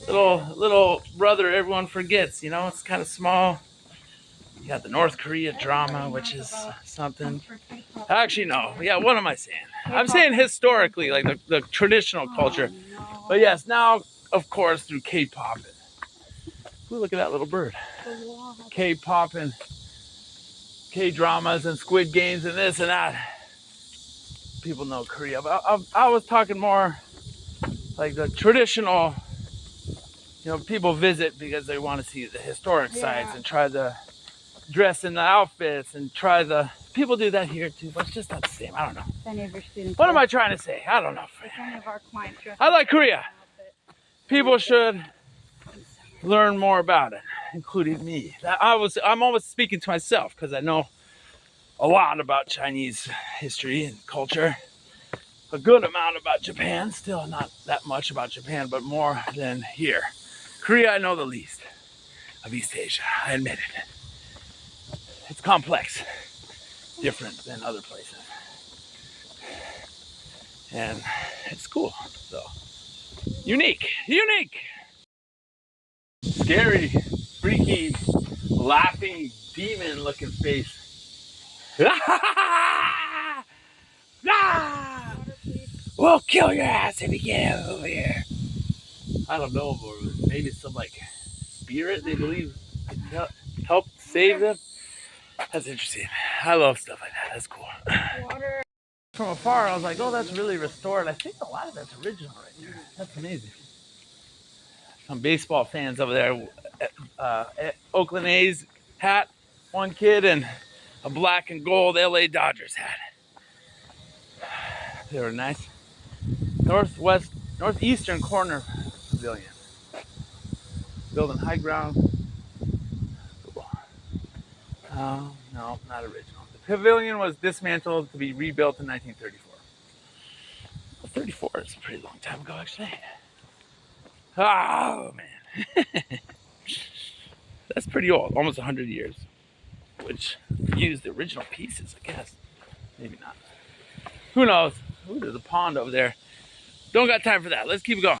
little brother everyone forgets, you know, it's kind of small. You got the North Korea drama, which is something. Actually, no. Yeah, what am I saying? I'm saying historically, like the traditional culture. But yes, now, of course, through K-pop. Ooh, look at that little bird. K-pop and K-dramas and Squid Games and this and that. People know Korea. But I was talking more like the traditional, you know, people visit because they want to see the historic sites and try the dress in the outfits and try the, people do that here too, but it's just not the same. I don't know. What am I trying to say? I don't know. I like Korea. People should learn more about it, including me. I'm always speaking to myself because I know a lot about Chinese history and culture. A good amount about Japan, still not that much about Japan, but more than here. Korea, I know the least of East Asia. I admit it. It's complex, different than other places, and it's cool. So unique, scary, freaky, laughing, demon-looking face. Ah! We'll kill your ass if you get over here. I don't know, but maybe some like spirit they believe can help save them. That's interesting. I love stuff like that. That's cool. Water. From afar, I was like, oh, that's really restored. I think a lot of that's original right there. That's amazing. Some baseball fans over there. Oakland A's hat, one kid, and a black and gold LA Dodgers hat. They were nice. Northeastern corner pavilion. Built on high ground. Cool. Oh, no, not original. The pavilion was dismantled to be rebuilt in 1934. Well, 34 is a pretty long time ago, actually. Oh, man. That's pretty old, almost 100 years. Which used the original pieces, I guess. Maybe not. Who knows? Ooh, there's a pond over there. Don't got time for that. Let's keep it going.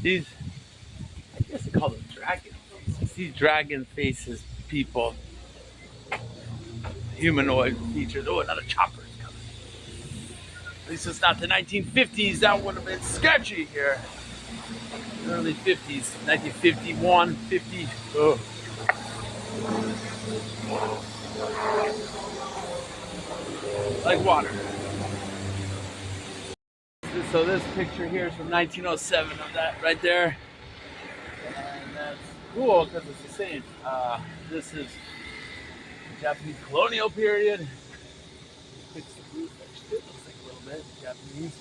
These, I guess they call them dragon faces. These dragon faces, people, humanoid features. Oh, another chopper is coming. At least it's not the 1950s. That would have been sketchy here. Early 50s, 1951, 50. Oh. Like water. So this picture here is from 1907 of that right there. And that's cool because it's the same. This is the Japanese colonial period. Fix the roof, actually. It looks like a little bit Japanese,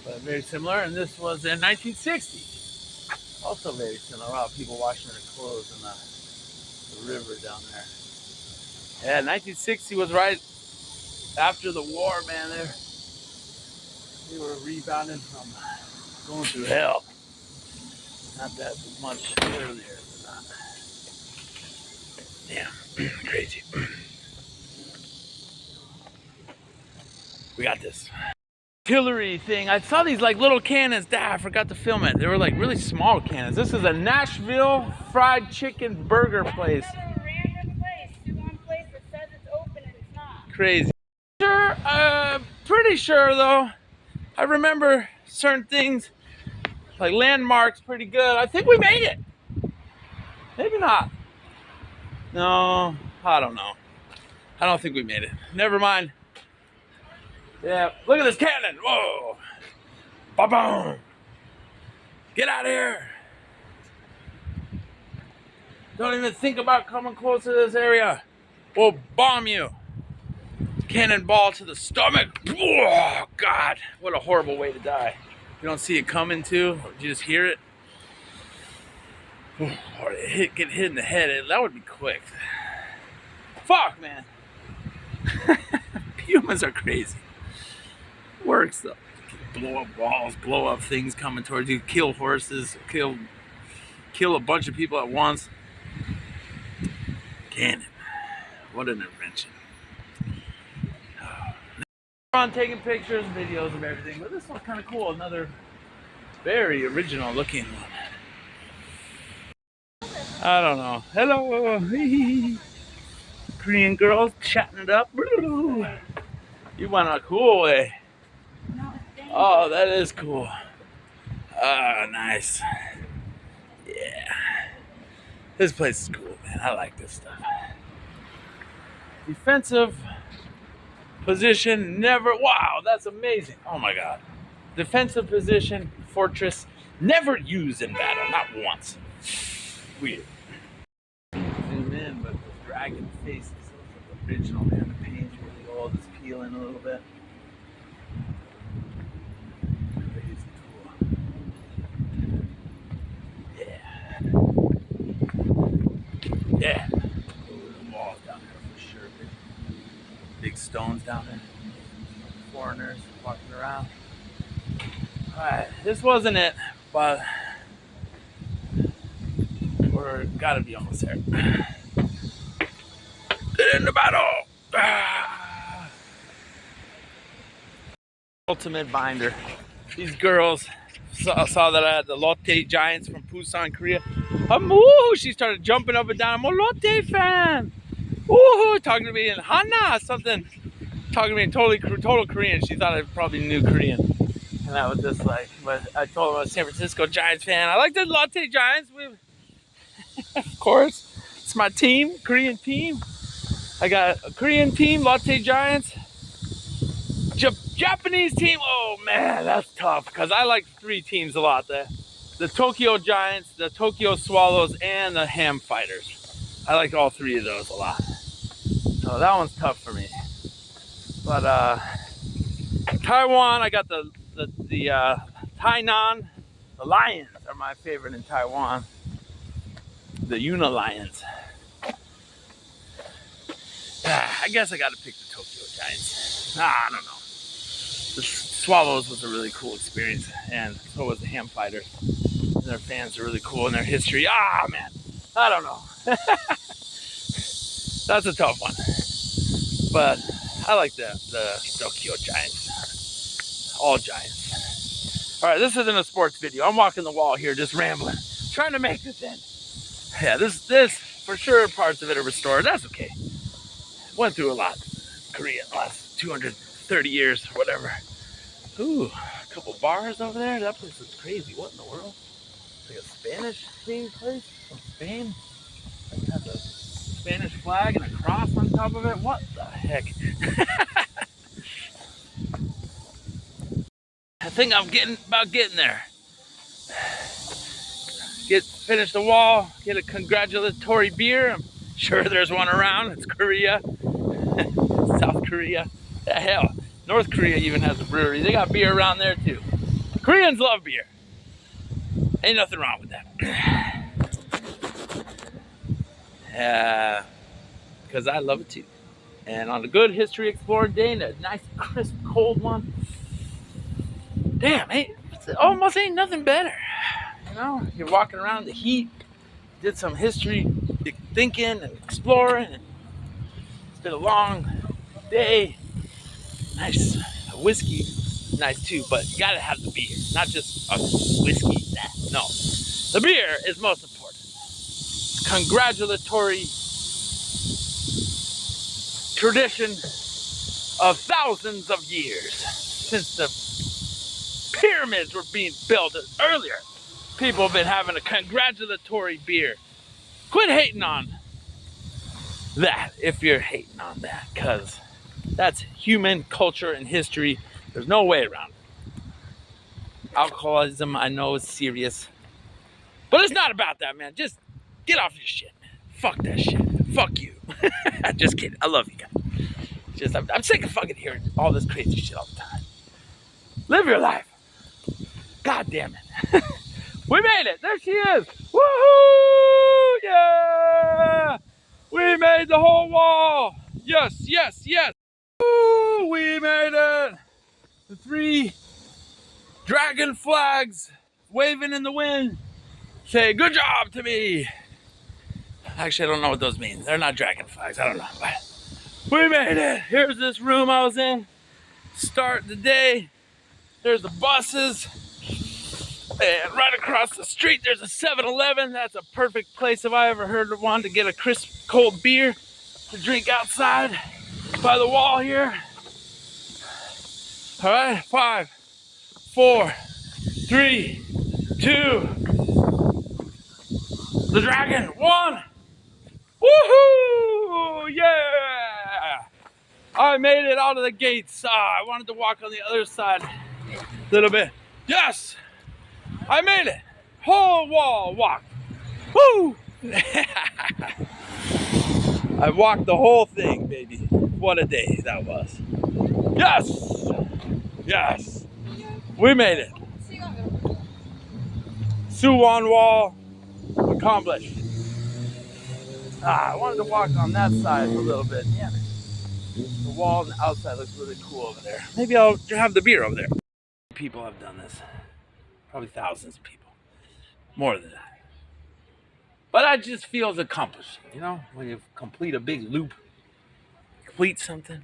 but very similar. And this was in 1960. Also very similar. Wow, people washing their clothes in the river down there. Yeah, 1960 was right after the war, man. They were rebounding from going through hell. Not that much earlier than that. Damn, crazy. We got this. Artillery thing. I saw these like little cannons. I forgot to film it. They were like really small cannons. This is a Nashville fried chicken burger place. Random place, Suwon place that says it's open and it's not. Crazy. Sure, pretty sure though. I remember certain things, like landmarks, pretty good. I think we made it. Maybe not. No, I don't know. I don't think we made it. Never mind. Yeah, look at this cannon. Whoa. Ba-boom. Get out of here. Don't even think about coming close to this area. We'll bomb you. Cannonball to the stomach. Oh, God. What a horrible way to die. You don't see it coming too, or you just hear it. Or get hit in the head. That would be quick. Fuck, man. Humans are crazy. Works though. Blow up walls, blow up things coming towards you, kill horses, kill a bunch of people at once. Cannon. What an invention. On taking pictures, videos of everything, but this one's kind of cool. Another very original looking one. I don't know. Hello. Korean girls chatting it up. You went a cool way. Oh, that is cool. Ah, nice. Yeah. This place is cool, man. I like this stuff. Defensive position never. Wow, that's amazing. Oh my God. Defensive position, fortress, never used in battle. Not once. Weird. Zoom in, but the dragon faces look original, man. The paint's really old. It's peeling a little bit. Crazy cool. Yeah. Yeah. The walls down there for sure. Big stones down there. Foreigners walking around. Alright, this wasn't it, but we're gotta be almost there. Get in the battle! Ultimate binder. These girls saw that I had the Lotte Giants from Busan, Korea. She started jumping up and down. I'm a Lotte fan. Woohoo! Talking to me in Hana something. Talking to me in total Korean. She thought I probably knew Korean. And I was just like, but I told her I was a San Francisco Giants fan. I like the Lotte Giants. Of course, it's my team, Korean team. I got a Korean team, Lotte Giants. Japanese team, oh man, that's tough because I like 3 teams a lot. The Tokyo Giants, the Tokyo Swallows, and the Ham Fighters. I like all 3 of those a lot. So that one's tough for me. But Taiwan, I got the Tainan. The Lions are my favorite in Taiwan. The Una Lions. I guess I got to pick the Tokyo Giants. I don't know. The Swallows was a really cool experience, and so was the Ham Fighters. And their fans are really cool in their history. Man, I don't know. That's a tough one. But I like the Tokyo Giants. All Giants. All right, this isn't a sports video. I'm walking the wall here, just rambling, trying to make this in. Yeah, this for sure parts of it are restored. That's okay. Went through a lot. Korea in the last 230 years, whatever. Ooh, a couple bars over there. That place is crazy. What in the world? It's like a Spanish themed place from Spain. It has a Spanish flag and a cross on top of it. What the heck? I think I'm about getting there. Finish the wall, get a congratulatory beer. I'm sure there's one around. It's Korea. South Korea. The hell. North Korea even has a brewery. They got beer around there too. Koreans love beer. Ain't nothing wrong with that. Because I love it too. And on a good history exploring day, and a nice crisp cold one. Damn, it almost ain't nothing better. You know, you're walking around in the heat, did some history thinking and exploring. And it's been a long day. Nice whiskey, nice too, but you gotta have the beer, not just a whiskey. No, the beer is most important. Congratulatory tradition of thousands of years since the pyramids were being built earlier. People have been having a congratulatory beer. Quit hating on that if you're hating on that, because that's human culture and history. There's no way around it. Alcoholism, I know, is serious. But it's not about that, man. Just get off your shit. Fuck that shit. Fuck you. Just kidding. I love you guys. I'm sick of fucking hearing all this crazy shit all the time. Live your life. God damn it. We made it. There she is. Woohoo! Yeah! We made the whole wall. Yes, yes, yes. Woo! We made it. The 3 dragon flags waving in the wind say good job to me. Actually, I don't know what those mean. They're not dragon flags. I don't know. But we made it. Here's this room I was in. Start the day. There's the buses. And right across the street, there's a 7-Eleven. That's a perfect place if I ever heard of one to get a crisp, cold beer to drink outside by the wall here. All right, 5, 4, 3, 2. The dragon, 1. Woohoo! Yeah! I made it out of the gates. I wanted to walk on the other side a little bit. Yes! I made it. Whole wall walk. Woo! I walked the whole thing, baby. What a day that was. Yes! Yes! We made it. Suwon wall accomplished. I wanted to walk on that side a little bit. Damn it. The wall on the outside looks really cool over there. Maybe I'll have the beer over there. People have done this. Probably thousands of people. More than that. But that just feels accomplishing, you know, when you complete a big loop, complete something,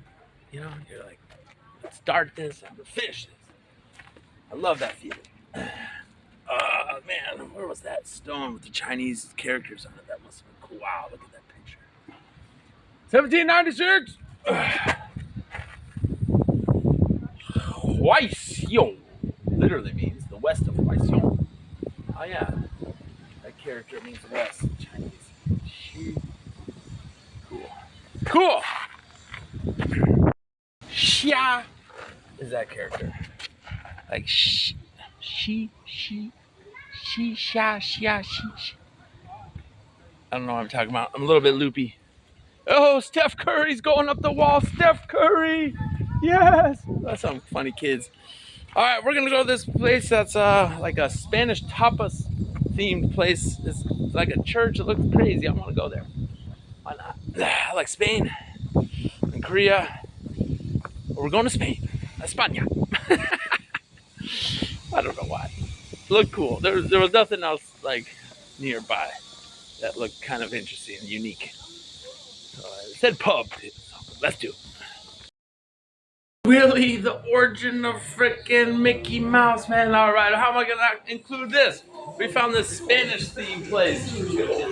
you know, you're like, let's start this and finish this. I love that feeling. Man, where was that stone with the Chinese characters on it? That must have been cool. Wow, look at that picture. 1796. Huaxiong literally means the west of Huaxiong. Oh yeah, that character means west in Chinese. Cool. Cool. Xia is that character. Like she, xia, xia, she. I don't know what I'm talking about. I'm a little bit loopy. Oh, Steph Curry's going up the wall. Steph Curry. Yes. That's some funny kids. All right, we're going to go to this place that's like a Spanish tapas themed place. It's like a church. It looks crazy. I want to go there. Why not? I like Spain and Korea. We're going to Spain. España. I don't know why. It looked cool. There was nothing else like nearby that looked kind of interesting and unique. It said pub too, so let's do it. Really, the origin of frickin' Mickey Mouse, man. All right, how am I gonna include this? We found this Spanish-themed place.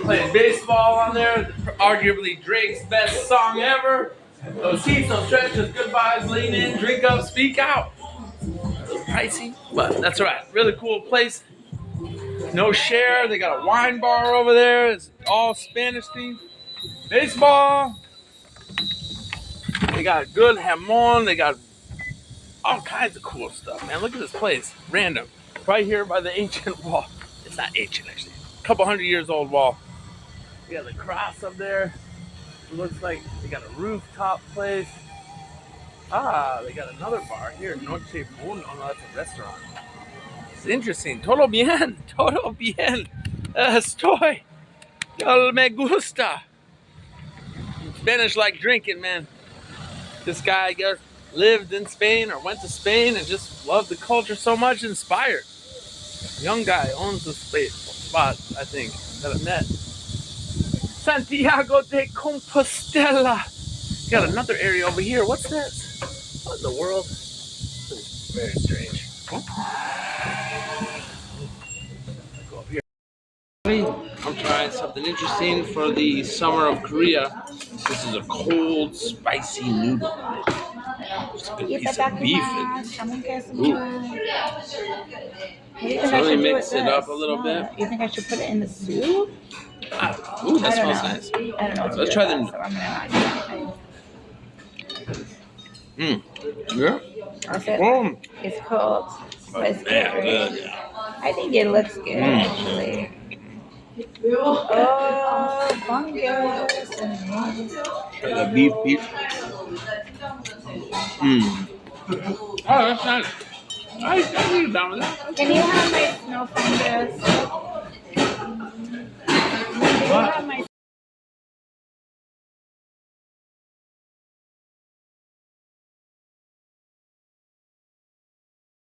Playing baseball on there, arguably Drake's best song ever. Those seats, those stretches, good vibes, lean in, drink up, speak out. A little pricey, but that's all right. Really cool place. No share. They got a wine bar over there. It's all Spanish themed. Baseball. They got good jamon. They got all kinds of cool stuff, man. Look at this place. Random. Right here by the ancient wall. It's not ancient, actually. A couple 100 years old wall. They got the cross up there. It looks like they got a rooftop place. They got another bar here. Noche Buena. Oh, no, that's a restaurant. It's interesting. Todo bien. Todo bien. Estoy. Me gusta. Spanish like drinking, man. This guy, I guess, lived in Spain or went to Spain and just loved the culture so much, inspired. Young guy owns the spot, I think, that I met. Santiago de Compostela. Got another area over here. What's this? What in the world? This is very strange. Go up here. I'm trying something interesting for the summer of Korea. This is a cold, spicy noodle. Just a good piece of beef. So let me mix it up a little bit. You think I should put it in the soup? Ooh, that smells nice. I don't know. Let's try the noodle. Yeah. It's cold. But it's good. Yeah. I think it looks good, actually. Oh, fungus. Try the beef piece. Oh, that's nice. I can get down with that. Can you have my snow fungus? Can you have my